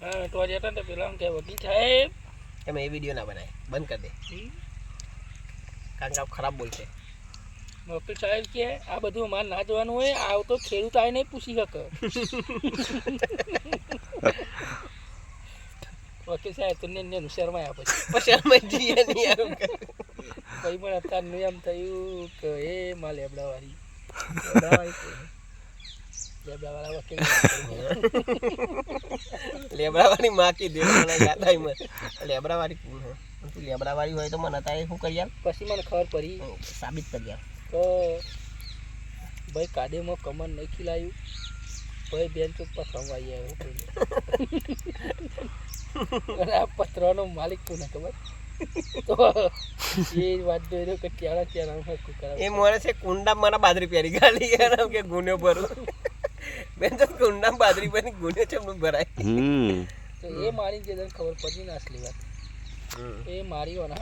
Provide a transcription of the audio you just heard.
હા તો આજે હતા ને પેલા કે વકીલ સાહેબ તમે એ વિડીયો ના બનાય, બંધ કરી દે, કારણ કે આપ ખરાબ બોલશે. વકીલ સાહેબ કે આ બધું મારે ના જોવાનું હોય, આવ તો ખેડૂત આવીને પૂછી શકે. વકીલ સાહેબ તમને શરમાયા પછી અમે જઈએ નહીં યાર. પછી પણ અત્યારનું એમ થયું કે એ માં લેબડાવાળી લેબડાવાળા વકીલ લેબડાવાળી માકી દે મને યાદ આવી મને. લેબડાવાળી કોણ હે? તું લેબડાવાળી હોય તો મને અત્યારે શું કરી યાર? પછી મને ખબર પડી સાબિત કરી યાર કે ભાઈ કાદેમાં કમર નહીં ખીલાયું, ભાઈ બેન્ચ ઉપર ખવાઈ આવ્યો. અને આ પત્રનો માલિક કોને ખબર? તો એ વાત જોઈ કે ક્યારે એ મને છે કુંડા મને બાદરી પહેરી ગાલી યાર કે ગુનો ભરું. બેન તો કુંડા બાદરી પહેરી ગુનો ચમ ભરાય. તો એ મારી જે ખબર પડી ને અસલી વાત એ મારી